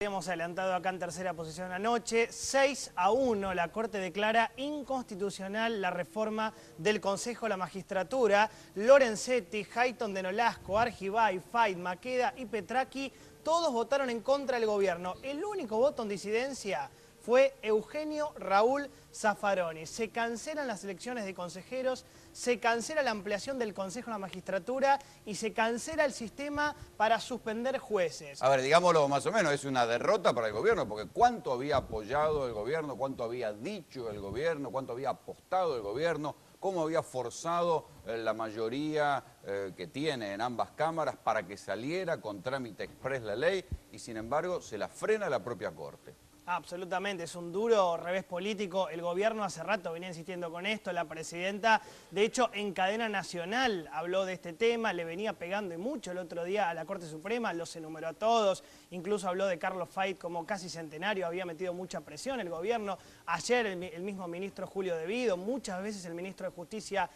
Habíamos adelantado acá en tercera posición anoche, 6-1, la Corte declara inconstitucional la reforma del Consejo de la Magistratura. Lorenzetti, Hayton de Nolasco, Argibay, Fait, Maqueda y Petraki, todos votaron en contra del gobierno. El único voto en disidencia fue Eugenio Raúl Zaffaroni. Se cancelan las elecciones de consejeros, se cancela la ampliación del Consejo de la Magistratura y se cancela el sistema para suspender jueces. A ver, digámoslo más o menos, es una derrota para el gobierno, porque ¿cuánto había apoyado el gobierno? ¿Cuánto había dicho el gobierno? ¿Cuánto había apostado el gobierno? ¿Cómo había forzado la mayoría que tiene en ambas cámaras para que saliera con trámite exprés la ley? Y sin embargo se la frena la propia Corte. Absolutamente, es un duro revés político. El gobierno hace rato venía insistiendo con esto, la presidenta, de hecho, en cadena nacional habló de este tema, le venía pegando y mucho el otro día a la Corte Suprema, los enumeró a todos, incluso habló de Carlos Fait como casi centenario, había metido mucha presión el gobierno. Ayer el mismo ministro Julio De Vido, muchas veces el ministro de Justicia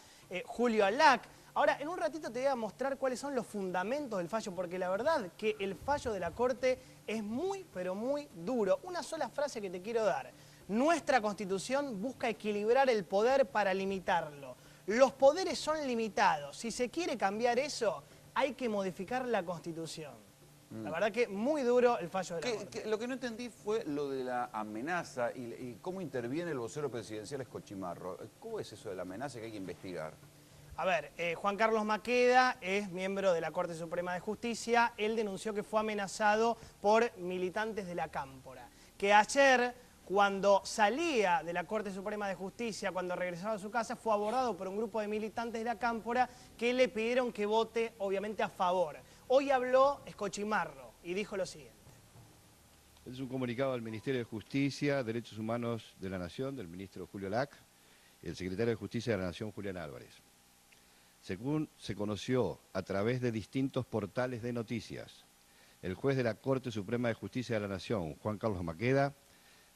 Julio Alac. Ahora, en un ratito te voy a mostrar cuáles son los fundamentos del fallo, porque la verdad que el fallo de la Corte es muy, pero muy duro. Una sola frase que te quiero dar. Nuestra Constitución busca equilibrar el poder para limitarlo. Los poderes son limitados. Si se quiere cambiar eso, hay que modificar la Constitución. La verdad que muy duro el fallo de la Corte. Lo que no entendí fue lo de la amenaza y cómo interviene el vocero presidencial Escochimarro. ¿Cómo es eso de la amenaza que hay que investigar? A ver, Juan Carlos Maqueda es miembro de la Corte Suprema de Justicia. Él denunció que fue amenazado por militantes de la Cámpora. Que ayer, cuando salía de la Corte Suprema de Justicia, cuando regresaba a su casa, fue abordado por un grupo de militantes de la Cámpora que le pidieron que vote, obviamente, a favor. Hoy habló Escochimarro y dijo lo siguiente. Es un comunicado al Ministerio de Justicia, Derechos Humanos de la Nación, del ministro Julio Alac, y el secretario de Justicia de la Nación, Julián Álvarez. Según se conoció a través de distintos portales de noticias, el juez de la Corte Suprema de Justicia de la Nación, Juan Carlos Maqueda,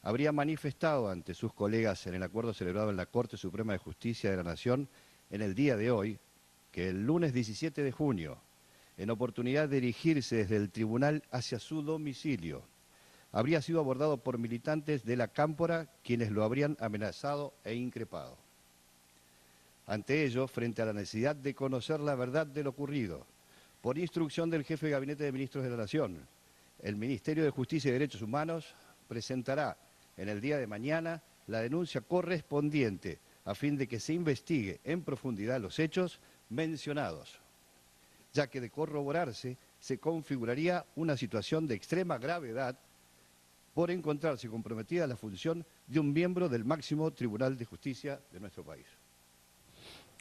habría manifestado ante sus colegas en el acuerdo celebrado en la Corte Suprema de Justicia de la Nación en el día de hoy, que el lunes 17 de junio, en oportunidad de dirigirse desde el tribunal hacia su domicilio, habría sido abordado por militantes de la Cámpora quienes lo habrían amenazado e increpado. Ante ello, frente a la necesidad de conocer la verdad de lo ocurrido, por instrucción del jefe de Gabinete de Ministros de la Nación, el Ministerio de Justicia y Derechos Humanos presentará en el día de mañana la denuncia correspondiente a fin de que se investigue en profundidad los hechos mencionados, ya que de corroborarse se configuraría una situación de extrema gravedad por encontrarse comprometida la función de un miembro del máximo Tribunal de Justicia de nuestro país.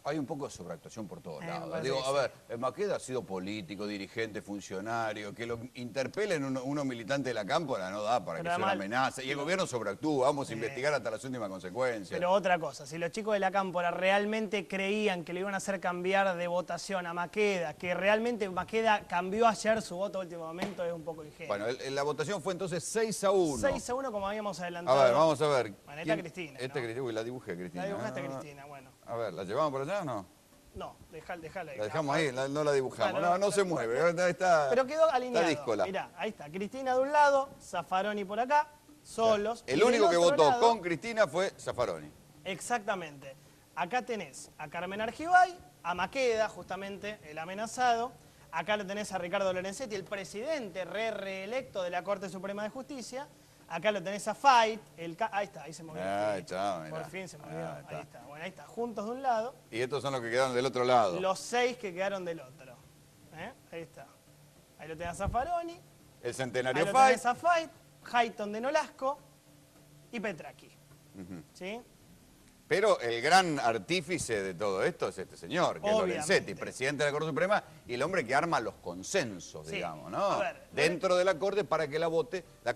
Hay un poco de sobreactuación por todos lados. Digo, a ver, Maqueda ha sido político, dirigente, funcionario, que lo interpelen unos militantes de la Cámpora no da para que sea una amenaza. Y el gobierno sobreactúa, vamos a investigar hasta las últimas consecuencias. Pero otra cosa, si los chicos de la Cámpora realmente creían que le iban a hacer cambiar de votación a Maqueda, que realmente Maqueda cambió ayer su voto a último momento, es un poco ingenuo. Bueno, la votación fue entonces 6-1. 6-1 como habíamos adelantado. A ver, vamos a ver. Bueno, esta Cristina. Uy, la dibujé, Cristina. La dibujaste, Cristina, bueno. A ver, ¿la llevamos por allá o no? No, dejala ahí. La dejamos ahí, no la dibujamos. Bueno, no se mueve. Está, pero quedó alineado. Está díscola. Mirá, ahí está. Cristina de un lado, Zaffaroni por acá, solos. El único que votó con Cristina fue Zaffaroni. Exactamente. Acá tenés a Carmen Argibay, a Maqueda, justamente el amenazado. Acá lo tenés a Ricardo Lorenzetti, el presidente reelecto de la Corte Suprema de Justicia. Acá lo tenés a Fait, ahí está, ahí se movió. Ahí está, por fin se movió, ahí está. Bueno, ahí está, juntos de un lado. Y estos son los que quedaron del otro lado. Los 6 que quedaron del otro. Ahí está. Ahí lo tenés a Zaffaroni. El centenario Fait. Ahí lo tenés a Fait, Hayton de Nolasco y Petraki. ¿Sí? Pero el gran artífice de todo esto es este señor, que es Lorenzetti, presidente de la Corte Suprema, y el hombre que arma los consensos, digamos, ¿no? A ver, dentro de la Corte para que la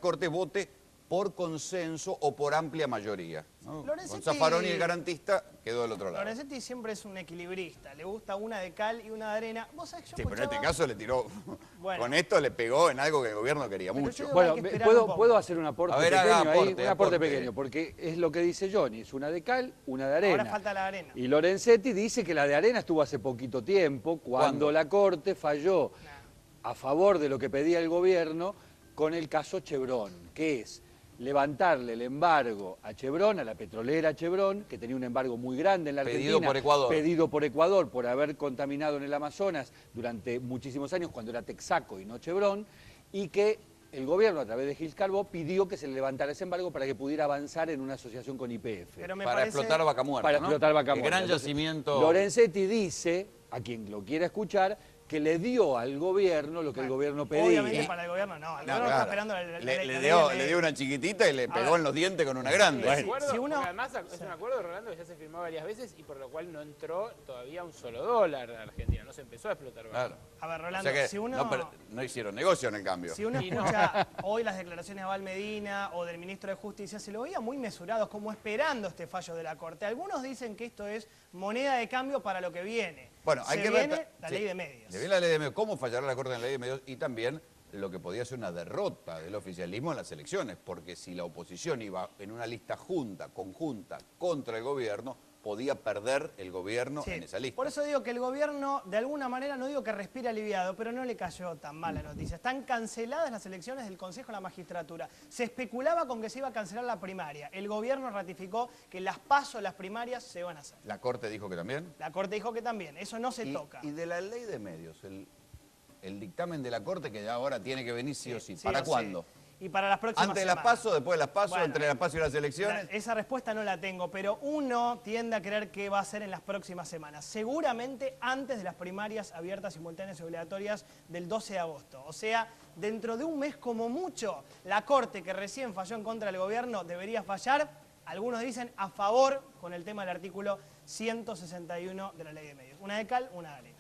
Corte vote por consenso o por amplia mayoría, ¿no? Con Zaffaroni, el garantista, quedó del otro lado. Lorenzetti siempre es un equilibrista, le gusta una de cal y una de arena. ¿Vos sabés que yo Sí, pero en este caso le tiró, bueno, con esto le pegó en algo que el gobierno quería mucho. Bueno, ¿puedo hacer un aporte pequeño ahí? Un aporte pequeño, porque es lo que dice Johnny, es una de cal, una de arena. Ahora falta la arena. Y Lorenzetti dice que la de arena estuvo hace poquito tiempo, cuando la Corte falló a favor de lo que pedía el gobierno, con el caso Chevron, que es levantarle el embargo a Chevron, a la petrolera Chevron, que tenía un embargo muy grande en la Argentina. Pedido por Ecuador. Pedido por Ecuador por haber contaminado en el Amazonas durante muchísimos años, cuando era Texaco y no Chevron, y que el gobierno, a través de Gil Carbó, pidió que se le levantara ese embargo para que pudiera avanzar en una asociación con YPF. Para explotar Vaca Muerta, Para ¿no? explotar Vaca El Muerta. gran yacimiento. Lorenzetti dice, a quien lo quiera escuchar, que le dio al gobierno lo que el gobierno pedía. Obviamente para el gobierno no. El gobierno está esperando le dio una chiquitita y le pegó en los dientes con una grande. Si uno, además es un acuerdo, Rolando, que ya se firmó varias veces y por lo cual no entró todavía un solo dólar a Argentina. No se empezó a explotar. Claro. A ver, Rolando, O sea que si uno... no hicieron negocio en el cambio. Si uno escucha hoy las declaraciones de Val Medina o del ministro de Justicia, se lo veía muy mesurados, como esperando este fallo de la Corte. Algunos dicen que esto es moneda de cambio para lo que viene. Bueno, hay que ver la ley de medios. Se viene la ley de medios. ¿Cómo fallará la Corte en la ley de medios? Y también lo que podía ser una derrota del oficialismo en las elecciones, porque si la oposición iba en una lista conjunta contra el gobierno, podía perder el gobierno en esa lista. Por eso digo que el gobierno, de alguna manera, no digo que respira aliviado, pero no le cayó tan mal la noticia. Están canceladas las elecciones del Consejo de la Magistratura. Se especulaba con que se iba a cancelar la primaria. El gobierno ratificó que las las primarias se van a hacer. ¿La Corte dijo que también? La Corte dijo que también. Eso no se toca. Y de la ley de medios, el dictamen de la Corte que ya ahora tiene que venir sí o sí. ¿Para o cuándo? Y para las próximas ¿Antes de las PASO, después de las PASO, bueno, entre las PASO y las elecciones? Esa respuesta no la tengo, pero uno tiende a creer que va a ser en las próximas semanas. Seguramente antes de las primarias abiertas, simultáneas y obligatorias del 12 de agosto. O sea, dentro de un mes como mucho, la Corte que recién falló en contra del gobierno debería fallar, algunos dicen a favor, con el tema del artículo 161 de la Ley de Medios. Una de cal, una de arena.